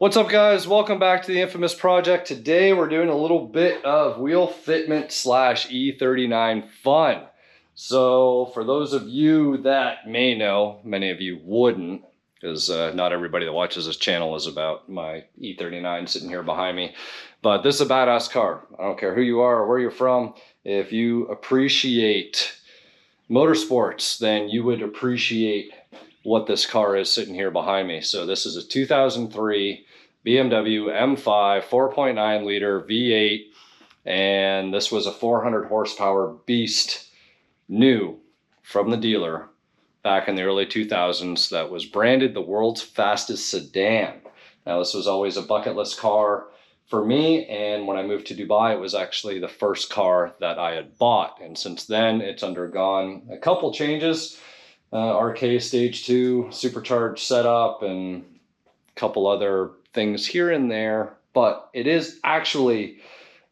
What's up, guys? Welcome back to the infamous project. Today we're doing a little bit of wheel fitment slash E39 fun. So for those of you that may know, many of you wouldn't, because not everybody that watches this channel is about my E39 sitting here behind me. But this is a badass car. I don't care who you are or where you're from. If you appreciate motorsports, then you would appreciate what this car is sitting here behind me. So this is a 2003 BMW M5 4.9 liter V8, and this was a 400 horsepower beast, new from the dealer back in the early 2000s, that was branded the world's fastest sedan. Now, this was always a bucket list car for me, and when I moved to Dubai, it was actually the first car that I had bought, and since then it's undergone a couple changes. RK Stage 2, supercharged setup, and a couple other things here and there, but it is actually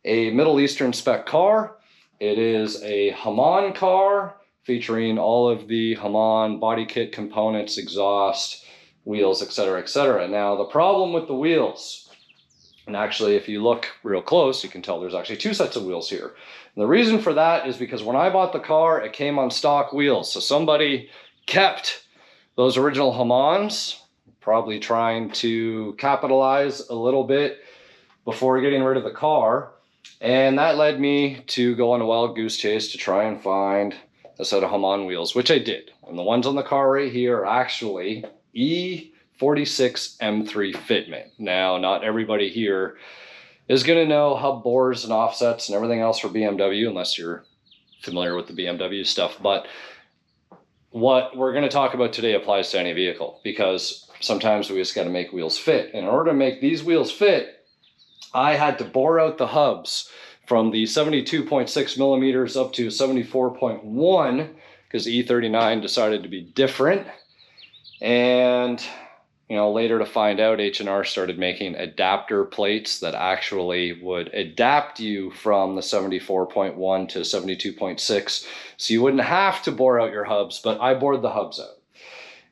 a Middle Eastern spec car. It is a Hamann car featuring all of the Hamann body kit components, exhaust, wheels, etc., etc. Now, the problem with the wheels, and actually if you look real close, you can tell there's actually two sets of wheels here. And the reason for that is because when I bought the car, it came on stock wheels. So somebody kept those original Hamanns, probably trying to capitalize a little bit before getting rid of the car. And that led me to go on a wild goose chase to try and find a set of Hamann wheels, which I did. And the ones on the car right here are actually E46 M3 Fitment. Now, not everybody here is going to know hub bores and offsets and everything else for BMW, unless you're familiar with the BMW stuff. But what we're going to talk about today applies to any vehicle, because sometimes we just got to make wheels fit. In order to make these wheels fit, I had to bore out the hubs from the 72.6 millimeters up to 74.1, because E39 decided to be different. And later to find out, H&R started making adapter plates that actually would adapt you from the 74.1 to 72.6, so you wouldn't have to bore out your hubs, but I bored the hubs out.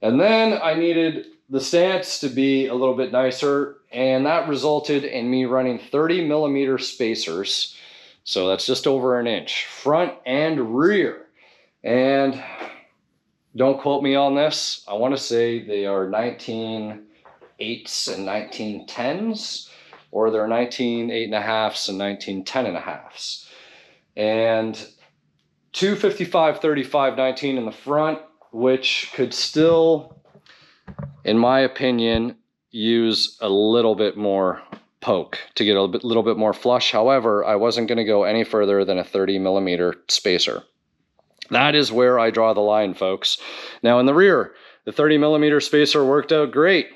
And then I needed the stance to be a little bit nicer, and that resulted in me running 30 millimeter spacers, so that's just over an inch, front and rear. And don't quote me on this. I want to say they are 19.8s and 19.10s, or they're 19.8.5s and 19.10.5s. And 255/35/19 in the front, which could still, in my opinion, use a little bit more poke to get a little bit more flush. However, I wasn't going to go any further than a 30 millimeter spacer. That is where I draw the line, folks. Now in the rear, the 30 millimeter spacer worked out great.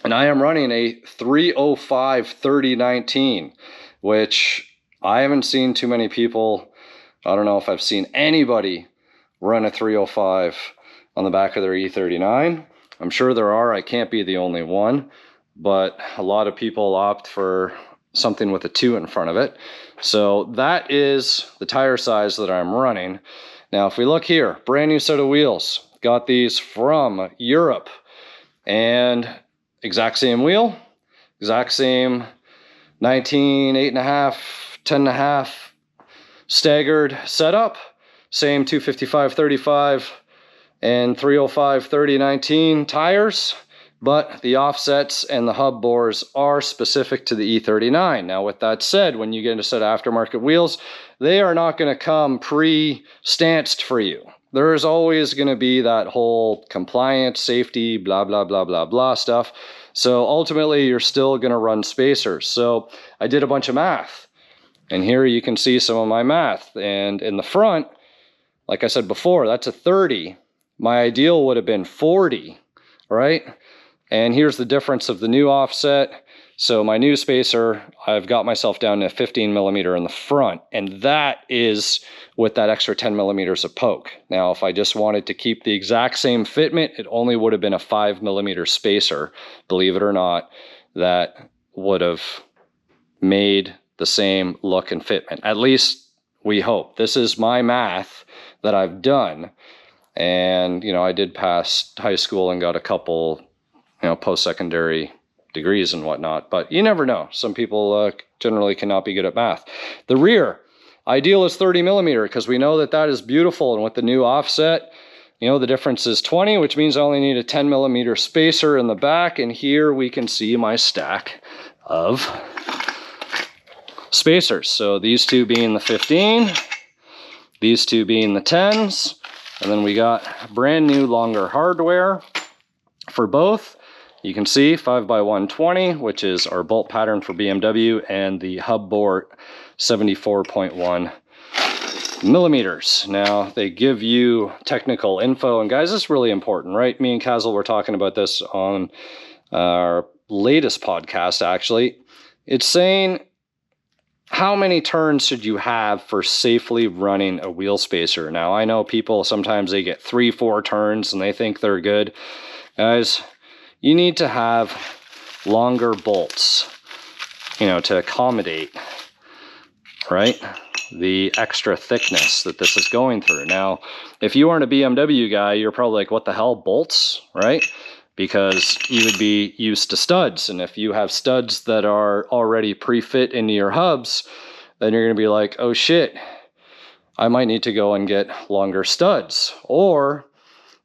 And I am running a 305/30/19, which I haven't seen too many people. I don't know if I've seen anybody run a 305 on the back of their E39. I'm sure there are. I can't be the only one. But a lot of people opt for something with a 2 in front of it. So that is the tire size that I'm running. Now, if we look here, brand new set of wheels. Got these from Europe. And exact same wheel, exact same 19.8.5, 10.5 staggered setup. Same 255/35 and 305/30/19 tires. But the offsets and the hub bores are specific to the E39. Now, with that said, when you get into a set of aftermarket wheels, they are not going to come pre-stanced for you. There is always going to be that whole compliance, safety, blah, blah, blah, blah, blah stuff. So ultimately, you're still going to run spacers. So I did a bunch of math. And here you can see some of my math. And in the front, like I said before, that's a 30. My ideal would have been 40, right? And here's the difference of the new offset. So my new spacer, I've got myself down to 15 millimeter in the front, and that is with that extra 10 millimeters of poke. Now, if I just wanted to keep the exact same fitment, it only would have been a 5 millimeter spacer, believe it or not, that would have made the same look and fitment. At least we hope. This is my math that I've done. And, I did pass high school and got a couple post-secondary degrees and whatnot, but you never know. Some people generally cannot be good at math. The rear, ideal is 30 millimeter because we know that that is beautiful, and with the new offset, you know, the difference is 20, which means I only need a 10 millimeter spacer in the back, and here we can see my stack of spacers. So these two being the 15, these two being the 10s, and then we got brand new longer hardware for both. You can see 5x120, which is our bolt pattern for BMW, and the hub bore 74.1 millimeters. Now they give you technical info, and guys, this is really important, right? Me and Kazel were talking about this on our latest podcast, actually. It's saying how many turns should you have for safely running a wheel spacer. Now I know people sometimes they get 3-4 turns and they think they're good. Guys, you need to have longer bolts, you know, to accommodate, right, the extra thickness that this is going through. Now, if you aren't a BMW guy, you're probably like, what the hell, bolts, right? Because you would be used to studs. And if you have studs that are already pre-fit into your hubs, then you're going to be like, oh shit, I might need to go and get longer studs. Or,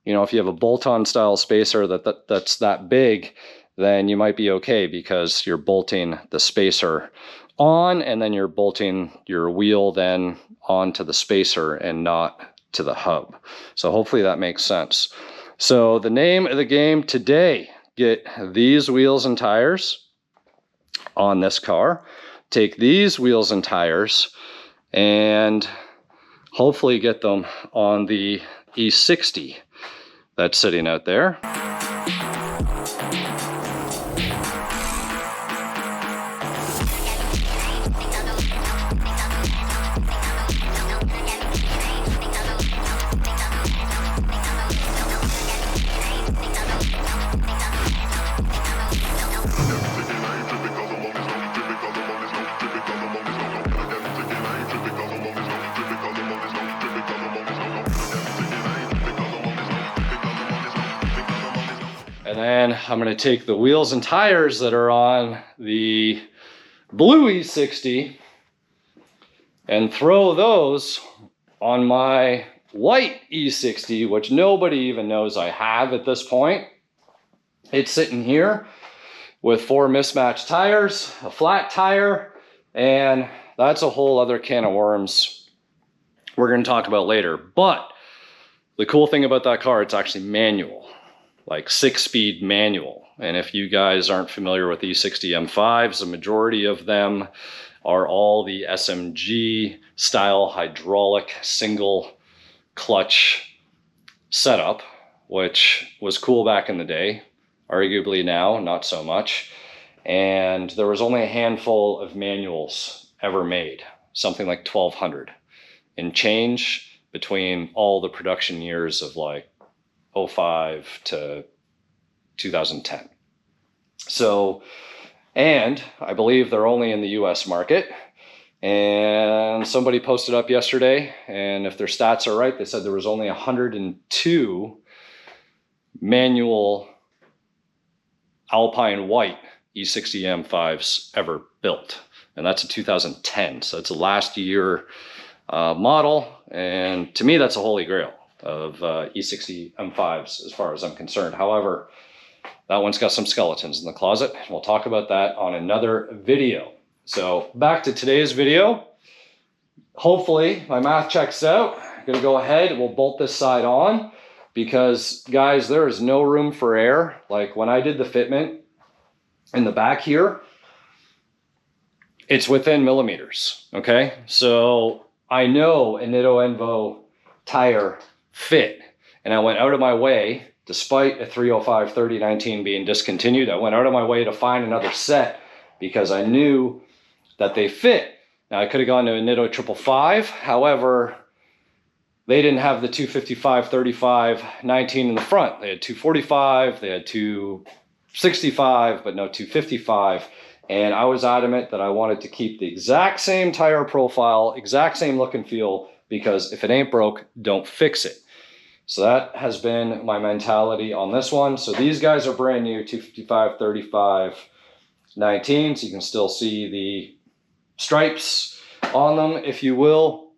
you know, if you have a bolt-on style spacer that's that big, then you might be okay because you're bolting the spacer on, and then you're bolting your wheel then onto the spacer and not to the hub. So hopefully that makes sense. So the name of the game today, get these wheels and tires on this car, take these wheels and tires, and hopefully get them on the E60 that's sitting out there. And then I'm going to take the wheels and tires that are on the blue E60 and throw those on my white E60, which nobody even knows I have at this point. It's sitting here with 4 mismatched tires, a flat tire, and that's a whole other can of worms we're going to talk about later. But the cool thing about that car, it's actually manual, like 6-speed manual. And if you guys aren't familiar with E60 M5s, the majority of them are all the SMG style hydraulic single clutch setup, which was cool back in the day. Arguably now, not so much. And there was only a handful of manuals ever made, something like 1,200 and change between all the production years of like 05 to 2010. So, and I believe they're only in the US market. And somebody posted up yesterday, and if their stats are right, they said there was only 102 manual Alpine white E60 M5s ever built. And that's a 2010, so it's a last year model. And to me, that's a holy grail of E60 M5s as far as I'm concerned. However, that one's got some skeletons in the closet. We'll talk about that on another video. So back to today's video. Hopefully my math checks out. I'm gonna go ahead, we'll bolt this side on because guys, there is no room for error. Like when I did the fitment in the back here, it's within millimeters, okay? So I know a Nitto Invo tire fit, and I went out of my way, despite a 305/3019 being discontinued, I went out of my way to find another set because I knew that they fit. Now I could have gone to a Nitto 555, however, they didn't have the 255/3519 in the front. They had 245, they had 265, but no 255. And I was adamant that I wanted to keep the exact same tire profile, exact same look and feel, because if it ain't broke, don't fix it. So that has been my mentality on this one. So these guys are brand new, 255/35 19s. You can still see the stripes on them, if you will.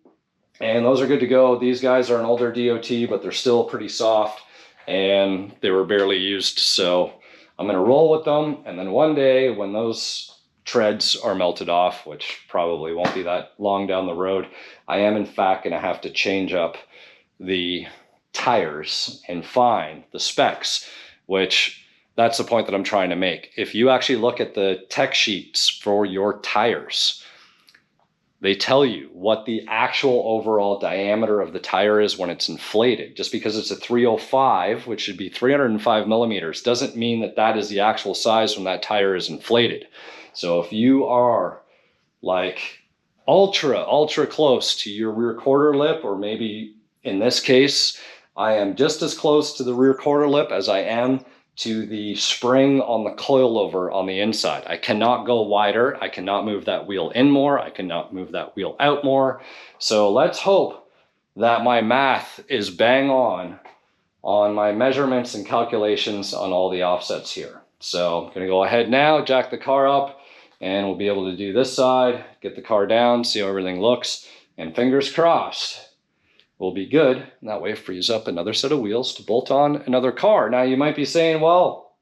And those are good to go. These guys are an older DOT, but they're still pretty soft and they were barely used. So I'm gonna roll with them. And then one day when those treads are melted off, which probably won't be that long down the road, I am in fact gonna have to change up the tires and find the specs, which that's the point that I'm trying to make. If you actually look at the tech sheets for your tires, they tell you what the actual overall diameter of the tire is when it's inflated. Just because it's a 305, which should be 305 millimeters, doesn't mean that that is the actual size when that tire is inflated. So if you are like ultra close to your rear quarter lip, or maybe in this case, I am just as close to the rear quarter lip as I am to the spring on the coilover on the inside. I cannot go wider. I cannot move that wheel in more. I cannot move that wheel out more. So let's hope that my math is bang on my measurements and calculations on all the offsets here. So I'm gonna go ahead now, jack the car up, and we'll be able to do this side, get the car down, see how everything looks, and fingers crossed, will be good. And that way it frees up another set of wheels to bolt on another car. Now you might be saying, well,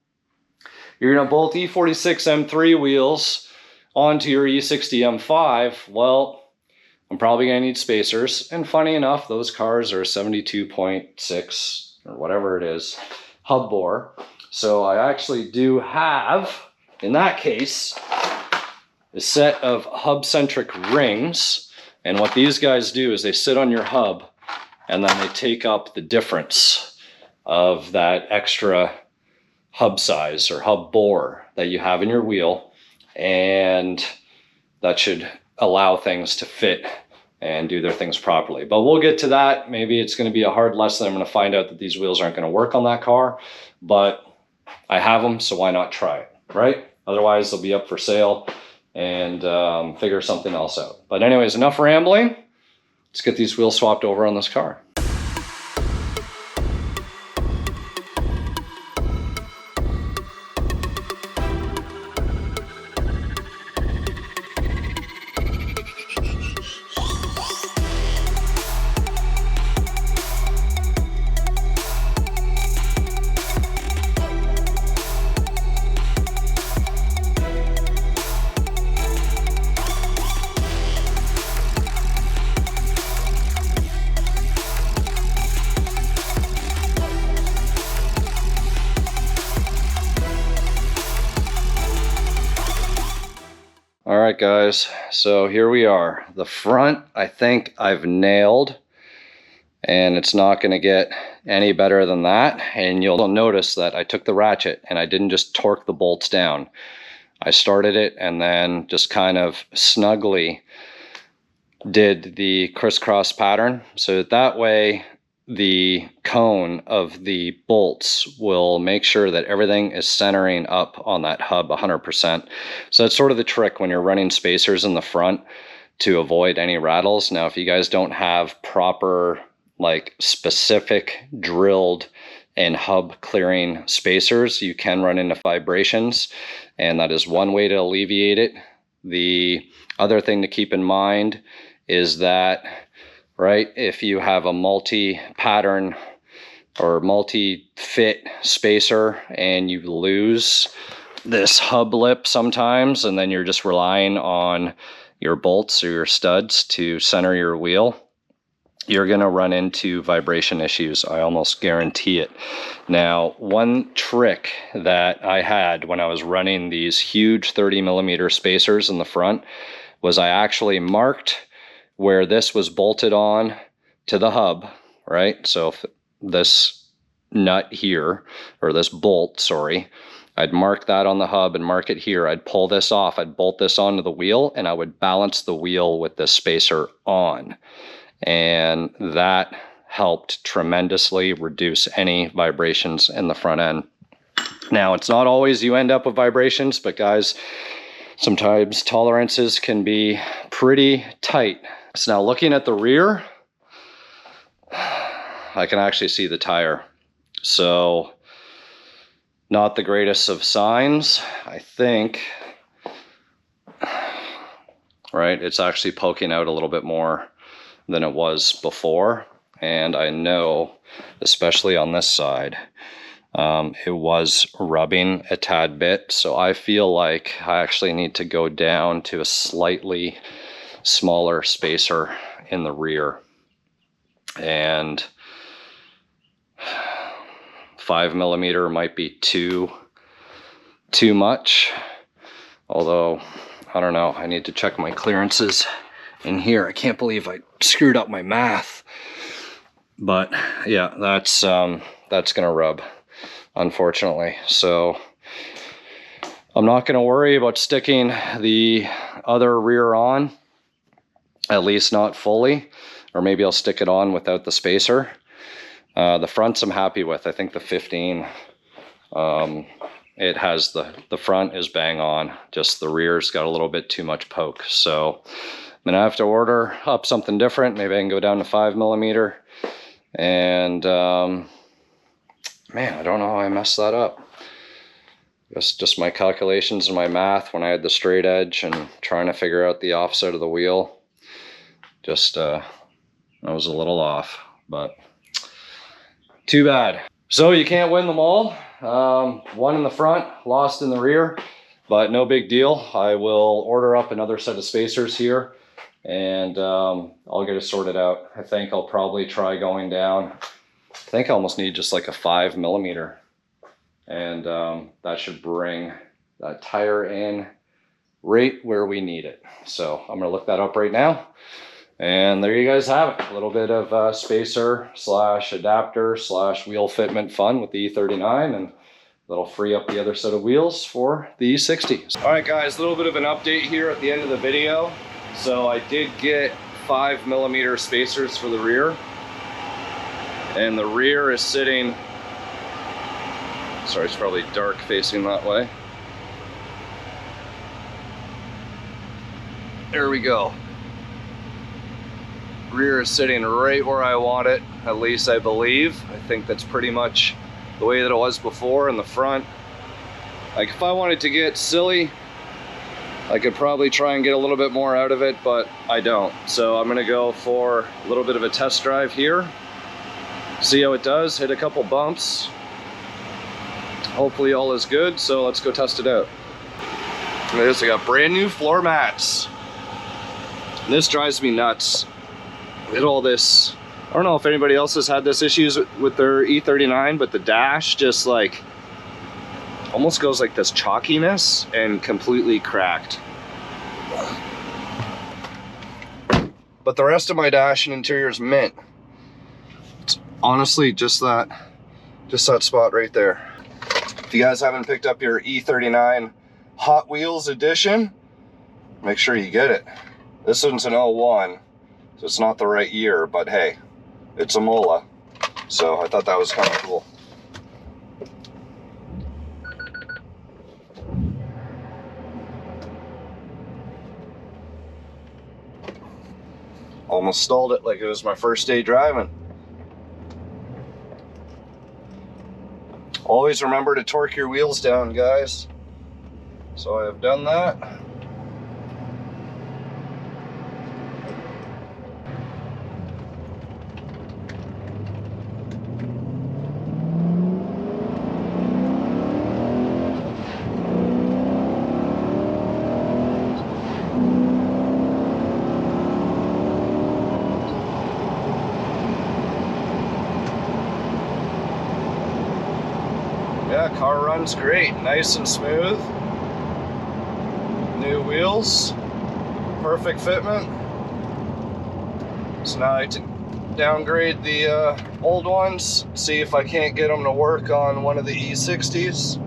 you're gonna bolt E46 M3 wheels onto your E60 M5. Well, I'm probably gonna need spacers. And funny enough, those cars are 72.6 or whatever it is, hub bore. So I actually do have, in that case, a set of hub-centric rings. And what these guys do is they sit on your hub and then they take up the difference of that extra hub size or hub bore that you have in your wheel. And that should allow things to fit and do their things properly. But we'll get to that. Maybe it's going to be a hard lesson. I'm going to find out that these wheels aren't going to work on that car, but I have them, so why not try it, right? Otherwise, they'll be up for sale and figure something else out. But anyways, enough rambling. Let's get these wheels swapped over on this car. All right, guys, so here we are. The front, I think I've nailed, and it's not going to get any better than that. And you'll notice that I took the ratchet and I didn't just torque the bolts down. I started it and then just kind of snugly did the crisscross pattern. So that way the cone of the bolts will make sure that everything is centering up on that hub 100%. So that's sort of the trick when you're running spacers in the front to avoid any rattles. Now, if you guys don't have proper, like specific drilled and hub clearing spacers, you can run into vibrations, and that is one way to alleviate it. The other thing to keep in mind is that, right, if you have a multi-pattern or multi-fit spacer and you lose this hub lip sometimes, and then you're just relying on your bolts or your studs to center your wheel, you're going to run into vibration issues. I almost guarantee it. Now, one trick that I had when I was running these huge 30mm spacers in the front was I actually marked where this was bolted on to the hub, right? So if this nut here, or this bolt, sorry, I'd mark that on the hub and mark it here. I'd pull this off, I'd bolt this onto the wheel, and I would balance the wheel with this spacer on. And that helped tremendously reduce any vibrations in the front end. Now, it's not always you end up with vibrations, but guys, sometimes tolerances can be pretty tight. So now looking at the rear, I can actually see the tire. So not the greatest of signs. I think right? It's actually poking out a little bit more than it was before. And I know, especially on this side, it was rubbing a tad bit. So I feel like I actually need to go down to a slightly smaller spacer in the rear. And 5mm might be too much. Although, I don't know, I need to check my clearances in here. I can't believe I screwed up my math. But yeah, that's gonna rub, unfortunately. So I'm not gonna worry about sticking the other rear on, at least not fully, or maybe I'll stick it on without the spacer. The fronts I'm happy with. I think the 15, it has the front is bang on, just the rear's got a little bit too much poke. So I'm gonna have to order up something different. Maybe I can go down to 5mm. And man, I don't know how I messed that up. Just my calculations and my math when I had the straight edge and trying to figure out the offset of the wheel. Just I was a little off, but too bad. So you can't win them all. One in the front, lost in the rear, but no big deal. I will order up another set of spacers here, and I'll get it sorted out. I think I'll probably try going down. I think I almost need just like a 5mm, and that should bring that tire in right where we need it. So I'm gonna look that up right now. And there you guys have it. A little bit of spacer slash adapter slash wheel fitment fun with the E39, and that'll free up the other set of wheels for the E60. All right guys, a little bit of an update here at the end of the video. So I did get 5mm spacers for the rear, and the rear is sitting, sorry, it's probably dark facing that way. There we go. Rear is sitting right where I want it, at least I believe. I think that's pretty much the way that it was before. In the front, like if I wanted to get silly, I could probably try and get a little bit more out of it, but I don't. So I'm gonna go for a little bit of a test drive here, see how it does, hit a couple bumps. Hopefully all is good, so let's go test it out. Look at this, I got brand new floor mats. This drives me nuts. Look at all this. I don't know if anybody else has had this issues with their E39, but the dash just like almost goes like this chalkiness and completely cracked. But the rest of my dash and interior is mint. It's honestly just that spot right there. If you guys haven't picked up your E39 Hot Wheels edition, make sure you get it. This one's an 01. So it's not the right year, but hey, it's Imola. So I thought that was kind of cool. Almost stalled it like it was my first day driving. Always remember to torque your wheels down, guys. So I have done that. Yeah, car runs great, nice and smooth. New wheels, perfect fitment. So now I downgrade the old ones, see if I can't get them to work on one of the E60s.